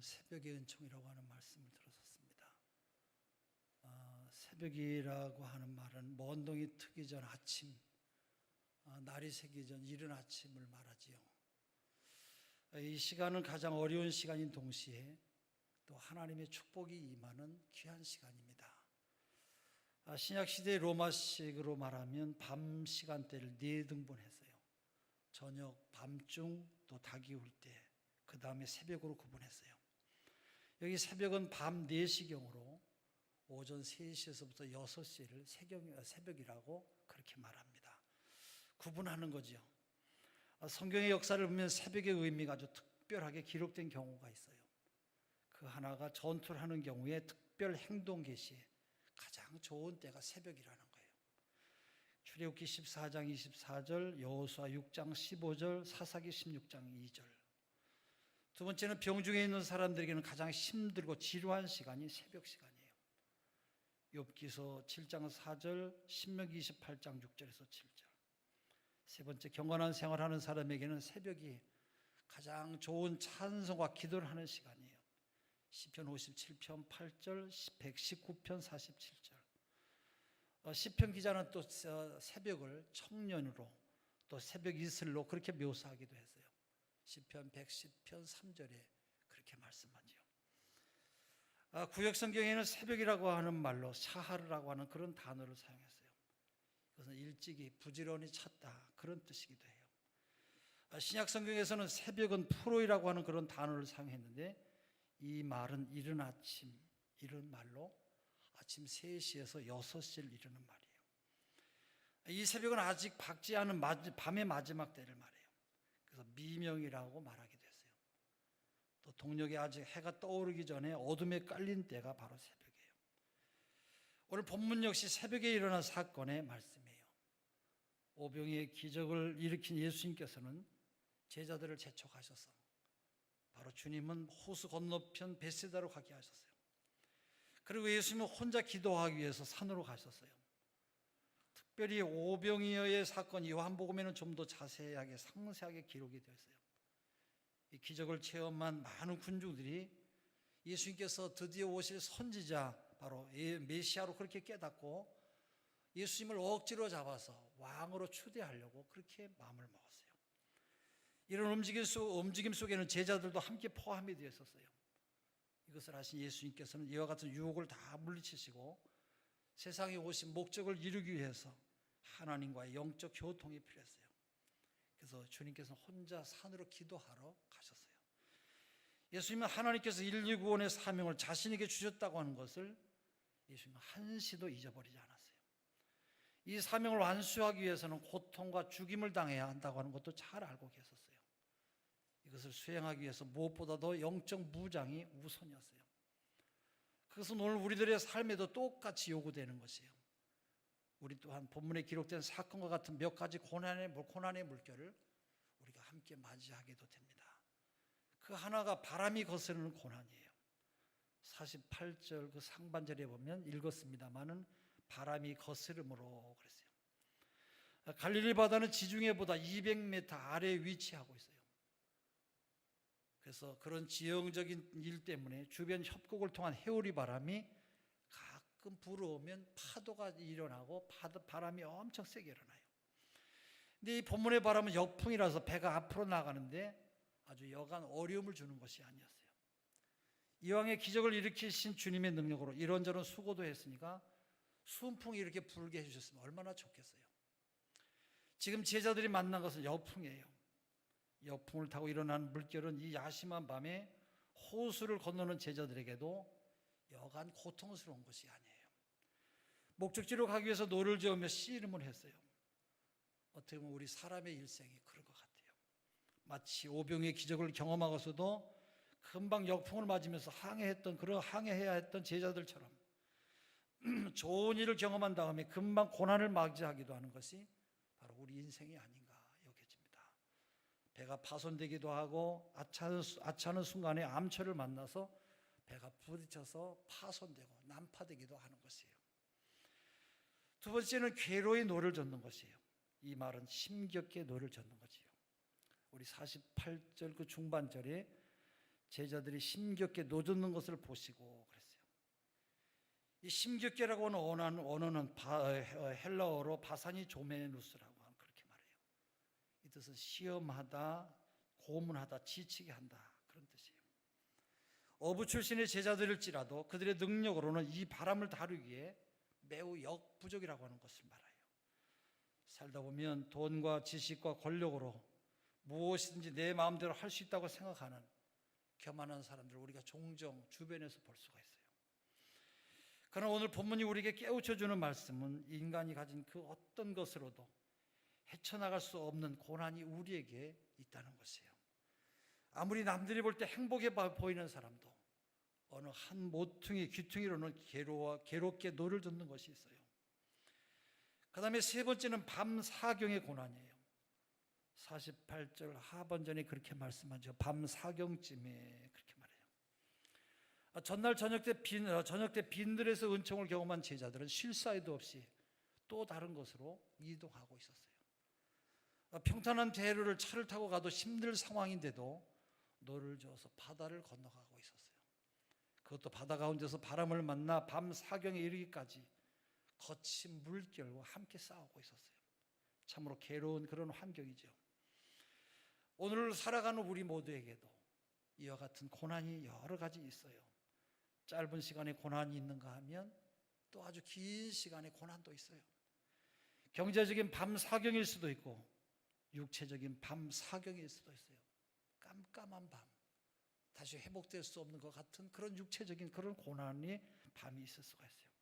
새벽의 은총이라고 하는 말씀을 들었었습니다. 새벽이라고 하는 말은 먼 동이 트기 전 아침, 날이 새기 전 이른 아침을 말하지요. 이 시간은 가장 어려운 시간인 동시에 또 하나님의 축복이 임하는 귀한 시간입니다. 신약시대의 로마식으로 말하면 밤 시간대를 4등분했어요. 저녁, 밤중, 또 닭이 울 때, 그 다음에 새벽으로 구분했어요. 여기 새벽은 밤 4시경으로 오전 3시에서부터 6시를 새벽이라고 그렇게 말합니다. 구분하는 거죠. 성경의 역사를 보면 새벽의 의미가 아주 특별하게 기록된 경우가 있어요. 그 하나가 전투를 하는 경우에 특별 행동 개시에 가장 좋은 때가 새벽이라는 거예요. 출애굽기 14장 24절, 여호수아 6장 15절, 사사기 16장 2절. 두 번째는 병중에 있는 사람들에게는 가장 힘들고 지루한 시간이 새벽 시간이에요. 욥기서 7장 4절, 신명기 28장 6절에서 7절. 세 번째, 경건한 생활하는 사람에게는 새벽이 가장 좋은 찬송과 기도를 하는 시간이에요. 시편 57편 8절, 119편 47절. 시편 기자는 또 새벽을 청년으로 또 새벽 이슬로 그렇게 묘사하기도 했어요. 시편 110편 3절에 그렇게 말씀하죠. 구약 성경에는 새벽이라고 하는 말로 샤하르라고 하는 그런 단어를 사용했어요. 그것은 일찍이 부지런히 찾다 그런 뜻이기도 해요. 신약 성경에서는 새벽은 프로이라고 하는 그런 단어를 사용했는데 이 말은 이른 아침, 이런 말로 아침 3시에서 6시를 이르는 말이에요. 이 새벽은 아직 밝지 않은 밤의 마지막 때를 말해요. 그래서 미명이라고 말하기도 했어요. 또 동력에 아직 해가 떠오르기 전에 어둠에 깔린 때가 바로 새벽이에요. 오늘 본문 역시 새벽에 일어난 사건의 말씀이에요. 오병이의 기적을 일으킨 예수님께서는 제자들을 재촉하셔서 바로 주님은 호수 건너편 베세다로 가게 하셨어요. 그리고 예수님은 혼자 기도하기 위해서 산으로 가셨어요. 특별히 오병이어의 사건 요한복음에는 좀 더 자세하게 상세하게 기록이 되어 있어요. 이 기적을 체험한 많은 군중들이 예수님께서 드디어 오실 선지자 바로 메시아로 그렇게 깨닫고 예수님을 억지로 잡아서 왕으로 추대하려고 그렇게 마음을 먹었어요. 이런 움직임 속에는 제자들도 함께 포함이 되어 있었어요. 이것을 아신 예수님께서는 이와 같은 유혹을 다 물리치시고 세상에 오신 목적을 이루기 위해서 하나님과의 영적 교통이 필요했어요. 그래서 주님께서는 혼자 산으로 기도하러 가셨어요. 예수님은 하나님께서 인류 구원의 사명을 자신에게 주셨다고 하는 것을 예수님은 한시도 잊어버리지 않았어요. 이 사명을 완수하기 위해서는 고통과 죽임을 당해야 한다고 하는 것도 잘 알고 계셨어요. 이것을 수행하기 위해서 무엇보다도 영적 무장이 우선이었어요. 그것은 오늘 우리들의 삶에도 똑같이 요구되는 것이에요. 우리 또한 본문에 기록된 사건과 같은 몇 가지 고난의 물결을 우리가 함께 맞이하게도 됩니다. 그 하나가 바람이 거스르는 고난이에요. 48절 그 상반절에 보면 읽었습니다마는 바람이 거스름으로 그랬어요. 갈릴리 바다는 지중해보다 200m 아래에 위치하고 있어요. 그래서 그런 지형적인 일 때문에 주변 협곡을 통한 해오리 바람이 가끔 불어오면 파도가 일어나고 바람이 엄청 세게 일어나요. 근데 이 본문의 바람은 역풍이라서 배가 앞으로 나가는데 아주 여간 어려움을 주는 것이 아니었어요. 이왕에 기적을 일으키신 주님의 능력으로 이런저런 수고도 했으니까 순풍이 이렇게 불게 해주셨으면 얼마나 좋겠어요. 지금 제자들이 만난 것은 역풍이에요. 역풍을 타고 일어난 물결은 이 야심한 밤에 호수를 건너는 제자들에게도 여간 고통스러운 것이 아니에요. 목적지로 가기 위해서 노를 저으며 씨름을 했어요. 어떻게 보면 우리 사람의 일생이 그런 것 같아요. 마치 오병이의 기적을 경험하고서도 금방 역풍을 맞으면서 항해해야 했던 제자들처럼 좋은 일을 경험한 다음에 금방 고난을 맞이하기도 하는 것이 바로 우리 인생이 아닌가 여겨집니다. 배가 파손되기도 하고 아차하는 순간에 암초를 만나서 배가 부딪혀서 파손되고 난파되기도 하는 것이에요. 두 번째는 괴로이 노를 젓는 것이에요. 이 말은 힘겹게 노를 젓는 거지요. 우리 48절 그 중반절에 제자들이 심겹게 노젓는 것을 보시고 그랬어요. 이 심겹게라고 하는 언어는 헬라어로 바사니 조메누스라고 하는 그렇게 말해요. 이 뜻은 시험하다, 고문하다, 지치게 한다 그런 뜻이에요. 어부 출신의 제자들일지라도 그들의 능력으로는 이 바람을 다루기에 매우 역부족이라고 하는 것을 말해요. 살다 보면 돈과 지식과 권력으로 무엇이든지 내 마음대로 할 수 있다고 생각하는 교만한 사람들을 우리가 종종 주변에서 볼 수가 있어요. 그러나 오늘 본문이 우리에게 깨우쳐주는 말씀은 인간이 가진 그 어떤 것으로도 헤쳐나갈 수 없는 고난이 우리에게 있다는 것이에요. 아무리 남들이 볼 때 행복해 보이는 사람도 어느 한 모퉁이 귀퉁이로는 괴롭게 노를 젓는 것이 있어요. 그 다음에 세 번째는 밤 사경의 고난이에요. 48절 하반전에 그렇게 말씀하죠. 밤 사경쯤에 그렇게 말해요. 전날 저녁 때 빈들에서 은총을 경험한 제자들은 쉴 사이도 없이 또 다른 곳으로 이동하고 있었어요. 평탄한 대로를 차를 타고 가도 힘들 상황인데도 노를 저어서 바다를 건너가고 있었어요. 그것도 바다 가운데서 바람을 만나 밤 사경에 이르기까지 거친 물결과 함께 싸우고 있었어요. 참으로 괴로운 그런 환경이죠. 오늘 살아가는 우리 모두에게도 이와 같은 고난이 여러 가지 있어요. 짧은 시간에 고난이 있는가 하면 또 아주 긴 시간에 고난도 있어요. 경제적인 밤 사경일 수도 있고 육체적인 밤 사경일 수도 있어요. 깜깜한 밤, 다시 회복될 수 없는 것 같은 그런 육체적인 그런 고난이 밤이 있을 수가 있어요.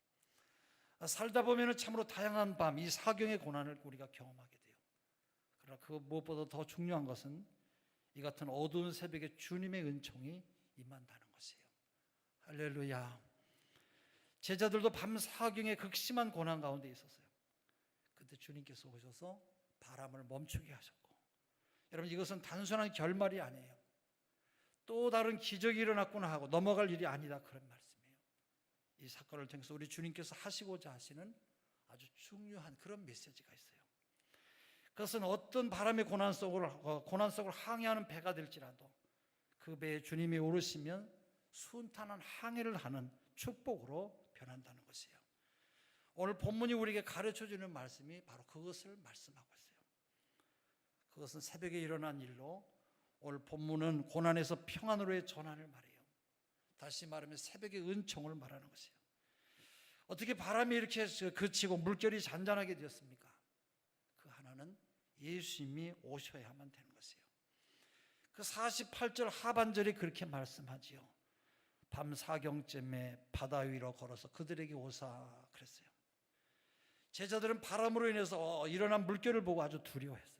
살다 보면 참으로 다양한 밤, 이 사경의 고난을 우리가 경험하게 돼요. 그러나 그 무엇보다 더 중요한 것은 이 같은 어두운 새벽에 주님의 은총이 임한다는 것이에요. 할렐루야. 제자들도 밤 사경의 극심한 고난 가운데 있었어요. 그때 주님께서 오셔서 바람을 멈추게 하셨고, 여러분 이것은 단순한 결말이 아니에요. 또 다른 기적이 일어났구나 하고 넘어갈 일이 아니다 그런 말씀이에요. 이 사건을 통해서 우리 주님께서 하시고자 하시는 아주 중요한 그런 메시지가 있어요. 그것은 어떤 바람의 고난 속을 항해하는 배가 될지라도 그 배에 주님이 오르시면 순탄한 항해를 하는 축복으로 변한다는 것이에요. 오늘 본문이 우리에게 가르쳐주는 말씀이 바로 그것을 말씀하고 있어요. 그것은 새벽에 일어난 일로 오늘 본문은 고난에서 평안으로의 전환을 말해요. 다시 말하면 새벽의 은총을 말하는 것이에요. 어떻게 바람이 이렇게 그치고 물결이 잔잔하게 되었습니까? 그 하나는 예수님이 오셔야만 되는 것이에요. 그 48절 하반절이 그렇게 말씀하지요. 밤 사경쯤에 바다 위로 걸어서 그들에게 오사 그랬어요. 제자들은 바람으로 인해서 일어난 물결을 보고 아주 두려워했어요.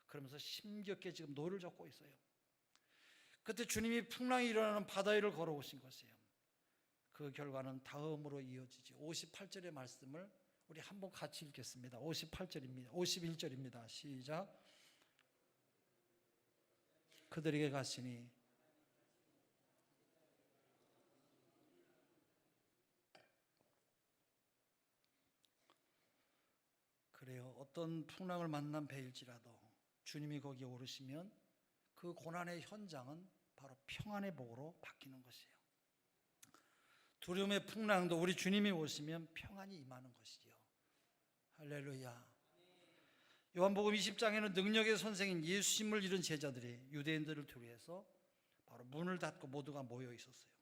그러면서 심겹게 지금 노를 젓고 있어요. 그때 주님이 풍랑이 일어나는 바다 위를 걸어오신 것이에요. 그 결과는 다음으로 이어지죠. 58절의 말씀을 우리 한번 같이 읽겠습니다. 58절입니다. 51절입니다. 시작. 그들에게 가시니 그래요. 어떤 풍랑을 만난 배일지라도 주님이 거기에 오르시면 그 고난의 현장은 바로 평안의 복으로 바뀌는 것이에요. 두려움의 풍랑도 우리 주님이 오시면 평안이 임하는 것이죠. 할렐루야. 요한복음 20장에는 능력의 선생인 예수님을 잃은 제자들이 유대인들을 두려워해서 바로 문을 닫고 모두가 모여 있었어요.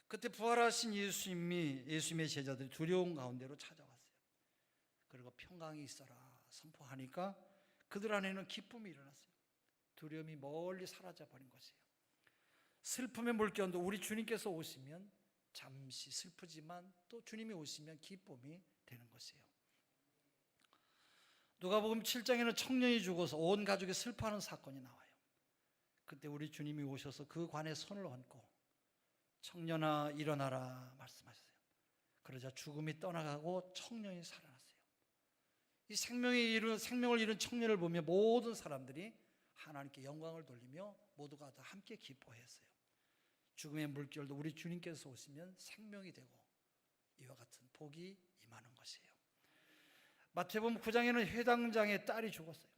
그때 부활하신 예수님의 제자들이 두려운 가운데로 찾아왔어요. 그리고 평강이 있어라 선포하니까 그들 안에는 기쁨이 일어났어요. 두려움이 멀리 사라져 버린 것이에요. 슬픔의 물결도 우리 주님께서 오시면 잠시 슬프지만 또 주님이 오시면 기쁨이 되는 것이에요. 누가복음 7장에는 청년이 죽어서 온 가족이 슬퍼하는 사건이 나와요. 그때 우리 주님이 오셔서 그 관에 손을 얹고 청년아 일어나라 말씀하셨어요. 그러자 죽음이 떠나가고 청년이 살아났어요. 이 생명을 잃은 청년을 보며 모든 사람들이 하나님께 영광을 돌리며 모두가 다 함께 기뻐했어요. 죽음의 물결도 우리 주님께서 오시면 생명이 되고 이와 같은 복이 임하는 것이에요. 마태복음 9장에는 회당장의 딸이 죽었어요.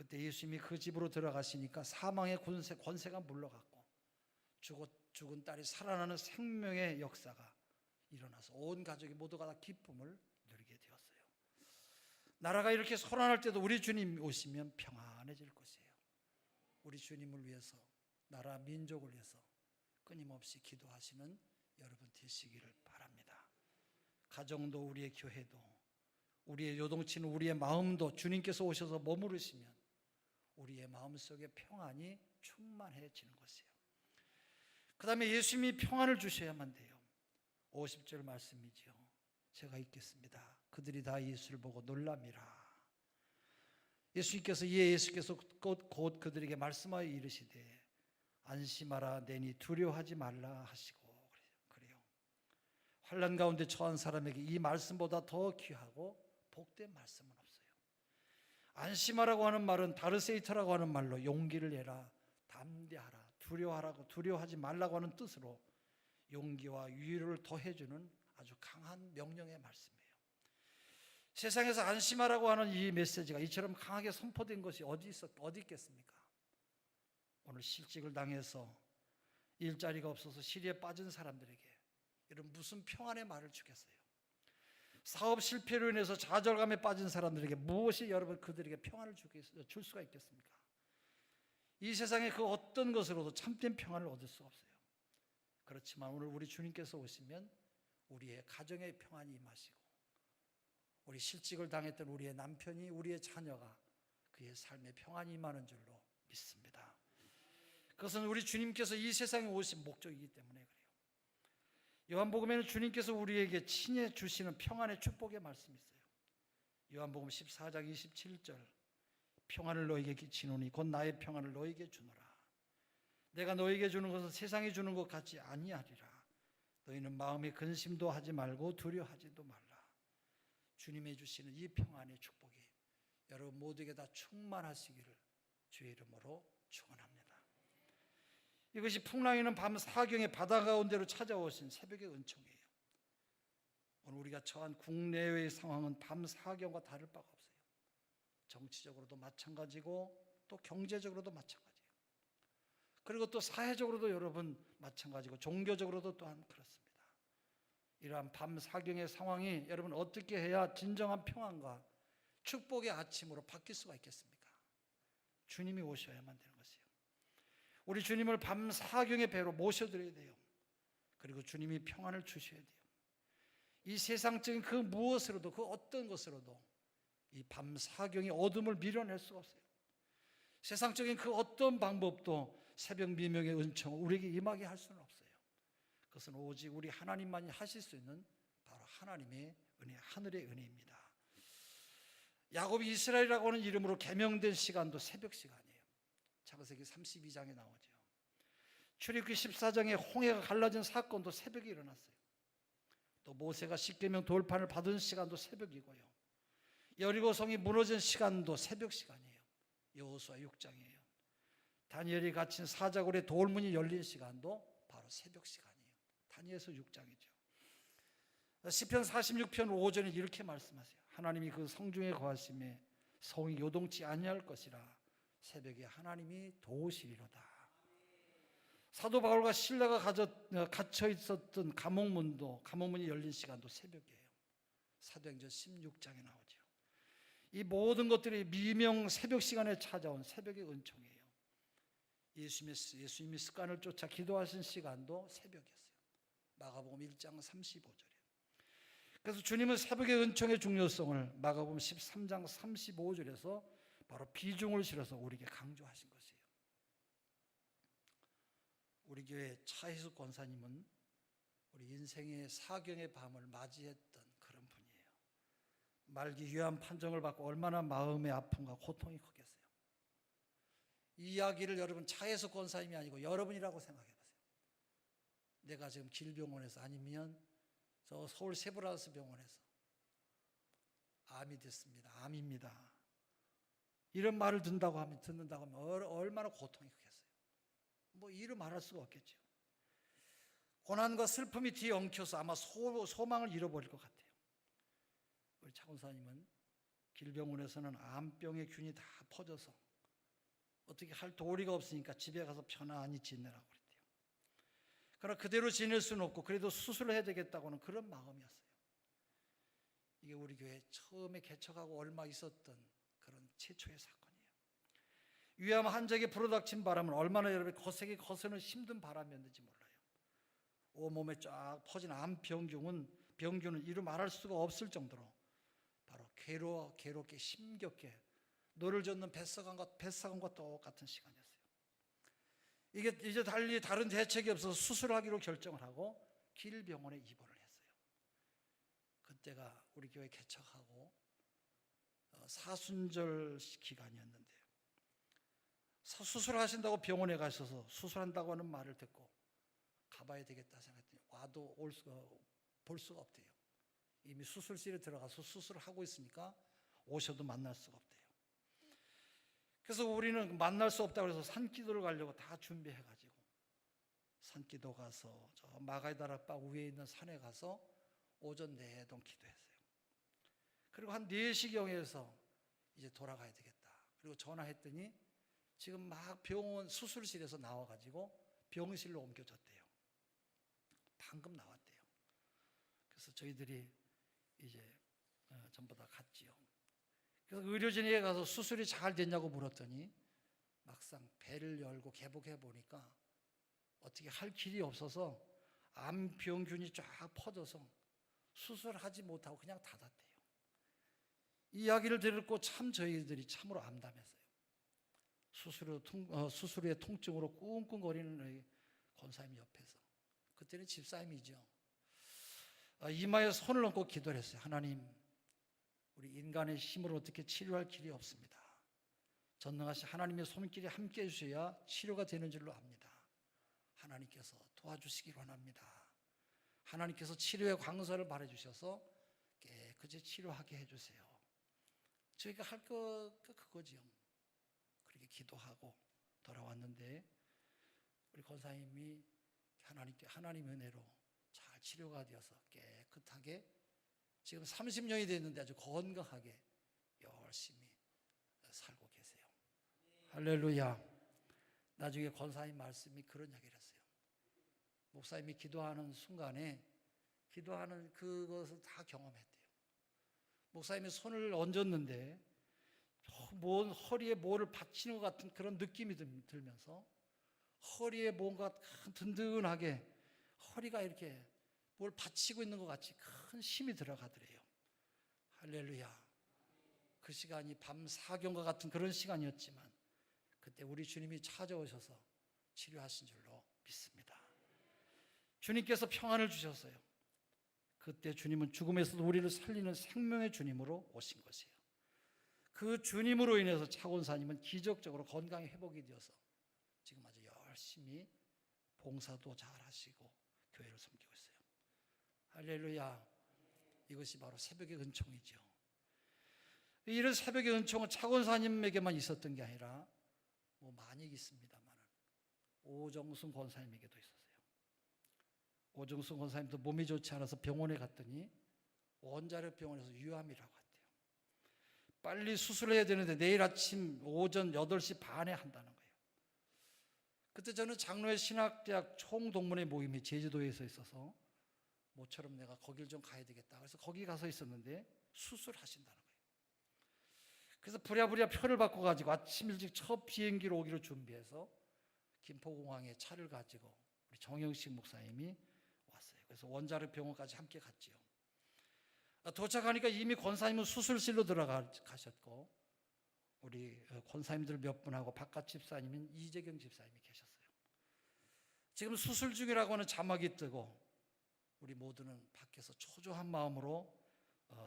그때 예수님이 그 집으로 들어가시니까 사망의 권세가 물러갔고 죽은 딸이 살아나는 생명의 역사가 일어나서 온 가족이 모두가 다 기쁨을 누리게 되었어요. 나라가 이렇게 소란할 때도 우리 주님 오시면 평안해질 것이에요. 우리 주님을 위해서, 나라 민족을 위해서 끊임없이 기도하시는 여러분 되시기를 바랍니다. 가정도, 우리의 교회도, 우리의 요동치는 우리의 마음도 주님께서 오셔서 머무르시면 우리의 마음속에 평안이 충만해지는 것이에요. 그 다음에 예수님이 평안을 주셔야만 돼요. 50절 말씀이죠. 제가 읽겠습니다. 그들이 다 예수를 보고 놀랍니다. 예수께서 곧 그들에게 말씀하여 이르시되 안심하라, 내니 두려워하지 말라 하시고 그래요. 환난 가운데 처한 사람에게 이 말씀보다 더 귀하고 복된 말씀은 없어요. 안심하라고 하는 말은 다르세이터라고 하는 말로 용기를 내라, 담대하라, 두려워하지 말라고 하는 뜻으로 용기와 위로를 더해주는 아주 강한 명령의 말씀이에요. 세상에서 안심하라고 하는 이 메시지가 이처럼 강하게 선포된 것이 어디 있겠습니까? 오늘 실직을 당해서 일자리가 없어서 시리에 빠진 사람들에게 이런 무슨 평안의 말을 주겠어요? 사업 실패로 인해서 좌절감에 빠진 사람들에게 무엇이 여러분 그들에게 평안을 줄 수가 있겠습니까? 이 세상에 그 어떤 것으로도 참된 평안을 얻을 수 없어요. 그렇지만 오늘 우리 주님께서 오시면 우리의 가정의 평안이 임하시고 우리 실직을 당했던 우리의 남편이, 우리의 자녀가 그의 삶의 평안이 임하는 줄로 믿습니다. 그것은 우리 주님께서 이 세상에 오신 목적이기 때문에 그래요. 요한복음에는 주님께서 우리에게 친히 주시는 평안의 축복의 말씀이 있어요. 요한복음 14장 27절, 평안을 너에게 끼치노니 곧 나의 평안을 너에게 주노라. 내가 너에게 주는 것은 세상이 주는 것 같지 아니하리라. 너희는 마음에 근심도 하지 말고 두려워하지도 말라. 주님이 주시는 이 평안의 축복이 여러분 모두에게 다 충만하시기를 주의 이름으로 축원합니다. 이것이 풍랑이는 밤 사경에 바다 가운데로 찾아오신 새벽의 은총이에요. 오늘 우리가 처한 국내외의 상황은 밤 사경과 다를 바가 없어요. 정치적으로도 마찬가지고 또 경제적으로도 마찬가지예요. 그리고 또 사회적으로도 여러분 마찬가지고 종교적으로도 또한 그렇습니다. 이러한 밤 사경의 상황이 여러분 어떻게 해야 진정한 평안과 축복의 아침으로 바뀔 수가 있겠습니까? 주님이 오셔야만 되는 것이에요. 우리 주님을 밤 사경의 배로 모셔드려야 돼요. 그리고 주님이 평안을 주셔야 돼요. 이 세상적인 그 무엇으로도, 그 어떤 것으로도 이 밤 사경의 어둠을 밀어낼 수가 없어요. 세상적인 그 어떤 방법도 새벽 미명의 은총을 우리에게 임하게 할 수는 없어요. 그것은 오직 우리 하나님만이 하실 수 있는 바로 하나님의 은혜, 하늘의 은혜입니다. 야곱이 이스라엘이라고 하는 이름으로 개명된 시간도 새벽 시간이에요. 창세기 32장에 나오죠. 출애굽기 14장에 홍해가 갈라진 사건도 새벽에 일어났어요. 또 모세가 십계명 돌판을 받은 시간도 새벽이고요. 여리고성이 무너진 시간도 새벽 시간이에요. 여호수아 6장이에요. 다니엘이 갇힌 사자굴의 돌문이 열린 시간도 바로 새벽 시간이에요. 다니엘서 6장이죠. 시편 46편 5절에 이렇게 말씀하세요. 하나님이 그 성중에 거하심에 성이 요동치 아니할 것이라 새벽에 하나님이 도우시리로다. 사도 바울과 실라가 갇혀 있었던 감옥문이 열린 시간도 새벽이에요. 사도행전 16장에 나오죠. 이 모든 것들이 미명 새벽 시간에 찾아온 새벽의 은총이에요. 예수님이 습관을 쫓아 기도하신 시간도 새벽이었어요. 마가복음 1장 35절이에요. 그래서 주님은 새벽의 은총의 중요성을 마가복음 13장 35절에서 바로 비중을 실어서 우리에게 강조하신 것이에요. 우리 교회 차희숙 권사님은 우리 인생의 사경의 밤을 맞이했던 그런 분이에요. 말기 유한 판정을 받고 얼마나 마음의 아픔과 고통이 크겠어요. 이 이야기를 여러분 차희숙 권사님이 아니고 여러분이라고 생각해 보세요. 내가 지금 길병원에서 아니면 저 서울 세브란스 병원에서 암이 됐습니다. 암입니다. 이런 말을 듣는다고 하면 얼마나 고통이 크겠어요. 뭐 이루 말할 수가 없겠죠. 고난과 슬픔이 뒤엉켜서 아마 소망을 잃어버릴 것 같아요. 우리 차 권사님은 길병원에서는 암병의 균이 다 퍼져서 어떻게 할 도리가 없으니까 집에 가서 편안히 지내라고 그랬대요. 그러나 그대로 지낼 수는 없고 그래도 수술을 해야 되겠다고는 그런 마음이었어요. 이게 우리 교회 처음에 개척하고 얼마 있었던 그런 최초의 사건이에요. 위암 환자에게 불어닥친 바람은 얼마나 여러분이 거세게 거스는 힘든 바람이었는지 몰라요. 온몸에 쫙 퍼진 병균은 이루 말할 수가 없을 정도로 바로 괴롭게 힘겹게 노를 젓는 뱃사관과 똑같은 시간이었어요. 이게 이제 달리 다른 대책이 없어서 수술하기로 결정을 하고 길병원에 입원을 했어요. 그때가 우리 교회 개척하고 사순절 기간이었는데 수술하신다고 병원에 가셔서 수술한다고 하는 말을 듣고 가봐야 되겠다 생각했더니 와도 볼 수가 없대요. 이미 수술실에 들어가서 수술을 하고 있으니까 오셔도 만날 수가 없대요. 그래서 우리는 만날 수 없다고 해서 산기도를 가려고 다 준비해가지고 산기도 가서 저 마가다락방 위에 있는 산에 가서 오전 내동 기도했어요. 그리고 한 4시경에서 이제 돌아가야 되겠다. 그리고 전화했더니 지금 막 병원 수술실에서 나와가지고 병실로 옮겨졌대요. 방금 나왔대요. 그래서 저희들이 이제 전부 다 갔지요. 그래서 의료진에게 가서 수술이 잘 됐냐고 물었더니 막상 배를 열고 개복해 보니까 어떻게 할 길이 없어서 암병균이 쫙 퍼져서 수술하지 못하고 그냥 닫았대요. 이 이야기를 듣고 참 저희들이 참으로 암담했어요. 수술의 통증으로 꿍꿍거리는 권사님 옆에서, 그때는 집사님이죠. 이마에 손을 얹고 기도를 했어요. 하나님, 우리 인간의 힘으로 어떻게 치료할 길이 없습니다. 전능하신 하나님의 손길이 함께 해주셔야 치료가 되는 줄로 압니다. 하나님께서 도와주시기 원합니다. 하나님께서 치료의 광선을 발해주셔서 깨끗이 치료하게 해주세요. 저희가 할 거 그거지요. 그렇게 기도하고 돌아왔는데 우리 권사님이 하나님의 은혜로 잘 치료가 되어서 깨끗하게 지금 30년이 됐는데 아주 건강하게 열심히 살고 계세요. 할렐루야. 나중에 권사님 말씀이 그런 이야기를 했어요. 목사님이 기도하는 순간에 기도하는 그것을 다 경험했대요. 목사님이 손을 얹었는데 허리에 뭐를 받치는 것 같은 그런 느낌이 들면서 허리에 뭔가 든든하게 허리가 이렇게 뭘 받치고 있는 것 같이 큰 힘이 들어가더래요. 할렐루야. 그 시간이 밤 사경과 같은 그런 시간이었지만 그때 우리 주님이 찾아오셔서 치료하신 줄로 믿습니다. 주님께서 평안을 주셨어요. 그때 주님은 죽음에서도 우리를 살리는 생명의 주님으로 오신 것이에요. 그 주님으로 인해서 차권사님은 기적적으로 건강이 회복이 되어서 지금 아주 열심히 봉사도 잘 하시고 교회를 섬기고 있어요. 할렐루야. 이것이 바로 새벽의 은총이죠. 이런 새벽의 은총은 차권사님에게만 있었던 게 아니라 많이 있습니다만 오정순 권사님에게도 있었어요. 오정순 권사님도 몸이 좋지 않아서 병원에 갔더니 원자력 병원에서 유암이라고 했대요. 빨리 수술해야 되는데 내일 아침 오전 8시 반에 한다는 거예요. 그때 저는 장로회 신학대학 총동문회 모임이 제주도에 있어서 모처럼 내가 거길 좀 가야 되겠다. 그래서 거기 가서 있었는데 수술하신다는 거예요. 그래서 부랴부랴 표를 바꿔가지고 아침 일찍 첫 비행기로 오기로 준비해서 김포공항에 차를 가지고 우리 정영식 목사님이 왔어요. 그래서 원자력 병원까지 함께 갔지요. 도착하니까 이미 권사님은 수술실로 들어가셨고 우리 권사님들 몇 분하고 바깥 집사님인 이재경 집사님이 계셨어요. 지금 수술 중이라고 하는 자막이 뜨고 우리 모두는 밖에서 초조한 마음으로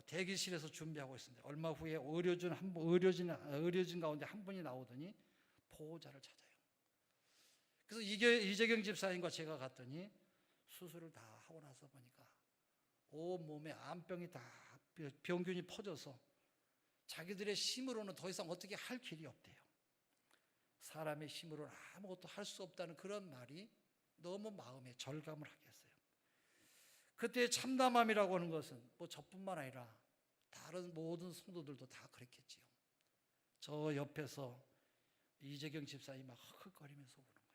대기실에서 준비하고 있습니다. 얼마 후에 의료진 가운데 한 분이 나오더니 보호자를 찾아요. 그래서 이재경 집사님과 제가 갔더니 수술을 다 하고 나서 보니까 온몸에 암병이 다 병균이 퍼져서 자기들의 힘으로는 더 이상 어떻게 할 길이 없대요. 사람의 힘으로는 아무것도 할 수 없다는 그런 말이 너무 마음에 절감을 하게 했어요. 그때 참담함이라고 하는 것은 저뿐만 아니라 다른 모든 성도들도 다 그랬겠지요. 저 옆에서 이재경 집사님이 막 헉헉거리면서 우는 거예요.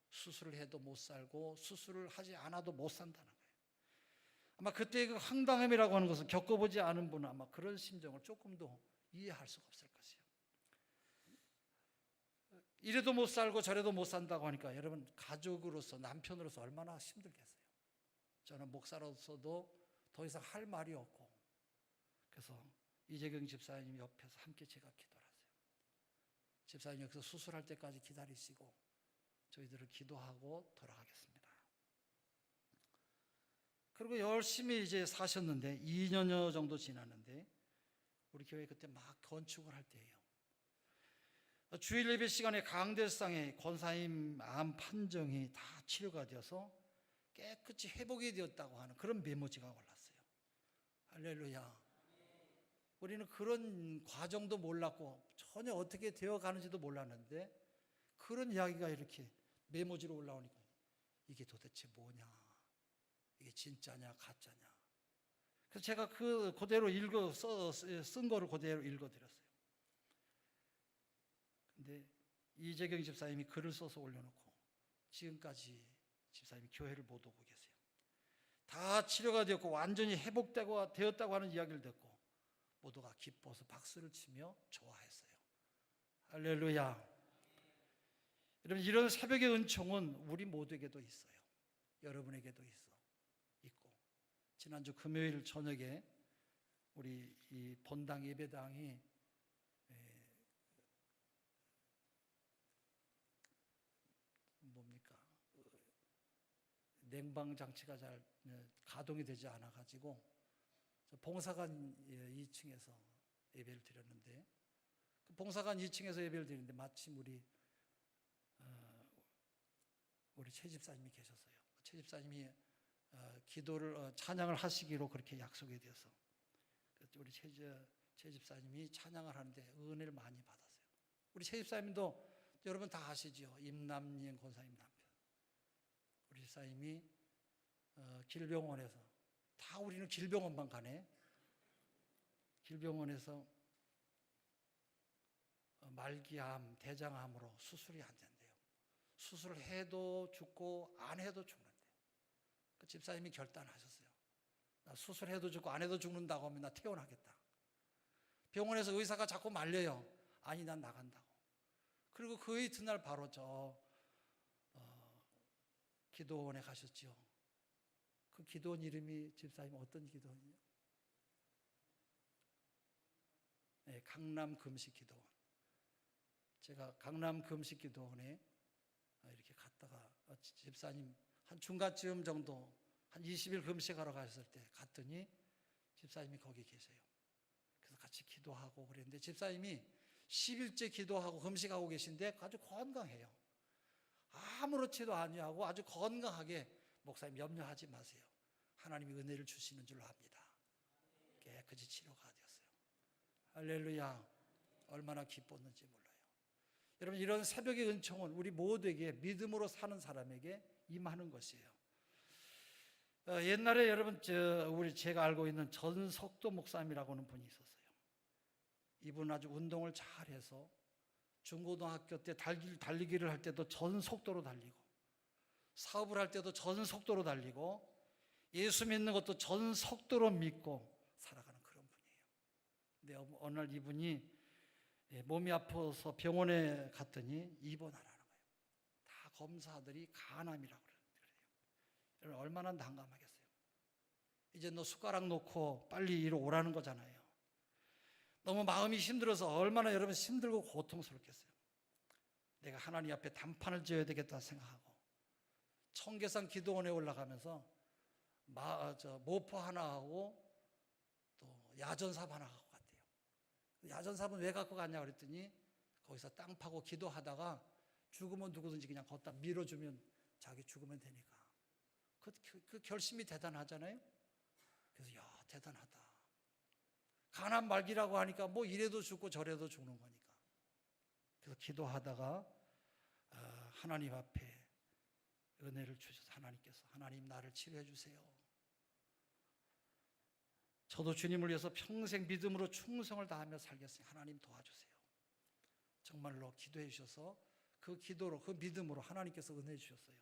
수술을 해도 못 살고 수술을 하지 않아도 못 산다는 거예요. 아마 그때 그 황당함이라고 하는 것을 겪어보지 않은 분은 아마 그런 심정을 조금도 이해할 수가 없을 것이에요. 이래도 못 살고 저래도 못 산다고 하니까 여러분, 가족으로서, 남편으로서 얼마나 힘들겠어요. 저는 목사로서도 더 이상 할 말이 없고, 그래서 이재경 집사님 옆에서 함께 제가 기도를 하세요. 집사님 여기서 수술할 때까지 기다리시고 저희들을 기도하고 돌아가겠습니다. 그리고 열심히 이제 사셨는데 2년여 정도 지났는데 우리 교회 그때 막 건축을 할 때예요. 주일 예배 시간에 강대상에 권사님 암 판정이 다 치료가 되어서 깨끗이 회복이 되었다고 하는 그런 메모지가 올랐어요. 할렐루야. 우리는 그런 과정도 몰랐고 전혀 어떻게 되어가는지도 몰랐는데 그런 이야기가 이렇게 메모지로 올라오니까 이게 도대체 뭐냐, 이게 진짜냐 가짜냐. 그래서 제가 그대로 쓴 거를 그대로 읽어드렸어요. 근데 이재경 집사님이 글을 써서 올려놓고 지금까지 집사님이 교회를 못 오고 계세요. 다 치료가 되었고 완전히 되었다고 하는 이야기를 듣고 모두가 기뻐서 박수를 치며 좋아했어요. 할렐루야. 여러분, 이런 새벽의 은총은 우리 모두에게도 있어요. 여러분에게도 있고, 지난주 금요일 저녁에 우리 이 본당 예배당이 냉방 장치가 잘 가동이 되지 않아 가지고 봉사관 2층에서 예배를 드렸는데, 그 봉사관 2층에서 예배를 드리는데 마침 우리 최 집사님이 계셨어요. 최 집사님이 기도를 찬양을 하시기로 그렇게 약속이 되어서 우리 최 집사님이 찬양을 하는데 은혜를 많이 받았어요. 우리 최 집사님도 여러분 다 아시죠? 임남인 권사님 남편. 우리 집사님이 길병원에서, 다 우리는 길병원만 가네. 길병원에서 말기암, 대장암으로 수술이 안 된대요. 수술을 해도 죽고 안 해도 죽는데, 그 집사님이 결단하셨어요. 나 수술해도 죽고 안 해도 죽는다고 하면 나 퇴원하겠다. 병원에서 의사가 자꾸 말려요. 아니, 난 나간다고. 그리고 그 이튿날 바로 기도원에 가셨죠. 그 기도원 이름이 집사님 어떤 기도원이요? 네, 강남 금식기도원. 제가 강남 금식기도원에 이렇게 갔다가 집사님 한 중간쯤 정도 한 20일 금식하러 가셨을 때 갔더니 집사님이 거기 계세요. 그래서 같이 기도하고 그랬는데 집사님이 10일째 기도하고 금식하고 계신데 아주 건강해요. 아무렇지도 아니하고 아주 건강하게, 목사님 염려하지 마세요. 하나님이 은혜를 주시는 줄로 압니다. 깨끗이 치료가 되었어요. 할렐루야. 얼마나 기뻤는지 몰라요. 여러분, 이런 새벽의 은총은 우리 모두에게 믿음으로 사는 사람에게 임하는 것이에요. 옛날에 여러분 제가 알고 있는 전석도 목사님이라고 하는 분이 있었어요. 이분은 아주 운동을 잘해서 중고등학교 때 달리기를 할 때도 전속도로 달리고, 사업을 할 때도 전속도로 달리고, 예수 믿는 것도 전속도로 믿고 살아가는 그런 분이에요. 근데 어느 날 이분이 몸이 아파서 병원에 갔더니 입원하라는 거예요. 다 검사들이 간암이라고 그래요. 여러분, 얼마나 난감하겠어요. 이제 너 숟가락 놓고 빨리 이리 오라는 거잖아요. 너무 마음이 힘들어서 얼마나 여러분 힘들고 고통스럽겠어요. 내가 하나님 앞에 단판을 지어야 되겠다 생각하고 청계산 기도원에 올라가면서 모포 하나 하고 또 야전삽 하나 갖고 갔대요. 야전삽은 왜 갖고 갔냐 그랬더니 거기서 땅 파고 기도하다가 죽으면 누구든지 그냥 걷다 밀어주면 자기 죽으면 되니까. 그 결심이 대단하잖아요. 그래서 야, 대단하다. 가난 말기라고 하니까 뭐 이래도 죽고 저래도 죽는 거니까. 그래서 기도하다가 하나님 앞에 은혜를 주셔서 하나님께서, 하나님 나를 치료해 주세요. 저도 주님을 위해서 평생 믿음으로 충성을 다하며 살겠으니 하나님 도와주세요. 정말로 기도해 주셔서 그 기도로, 그 믿음으로 하나님께서 은혜 주셨어요.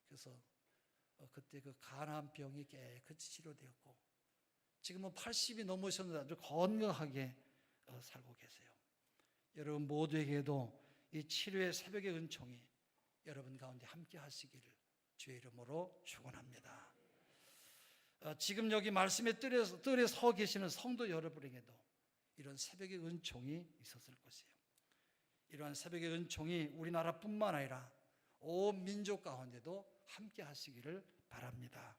그래서 그때 그 간암 병이 깨끗이 치료되었고 지금은 80이 넘으셨는데 아주 건강하게 살고 계세요. 여러분 모두에게도 이 치료의 새벽의 은총이 여러분 가운데 함께 하시기를 주의 이름으로 축원합니다. 지금 여기 말씀의 뜰에 서 계시는 성도 여러분에게도 이런 새벽의 은총이 있었을 것이에요. 이러한 새벽의 은총이 우리나라뿐만 아니라 온 민족 가운데도 함께 하시기를 바랍니다.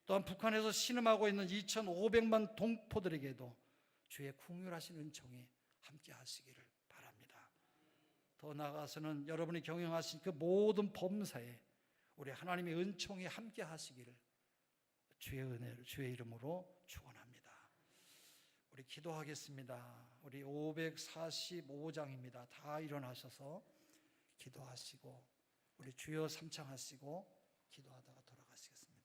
또한 북한에서 신음하고 있는 2,500만 동포들에게도 주의 긍휼하신 은총이 함께 하시기를 바랍니다. 더 나아가서는 여러분이 경영하신 그 모든 범사에 우리 하나님의 은총이 함께 하시기를 주의 은혜를 주의 이름으로 축원합니다. 우리 기도하겠습니다. 우리 545장입니다. 다 일어나셔서 기도하시고 우리 주여 삼창하시고 기도하다가 돌아가시겠습니다.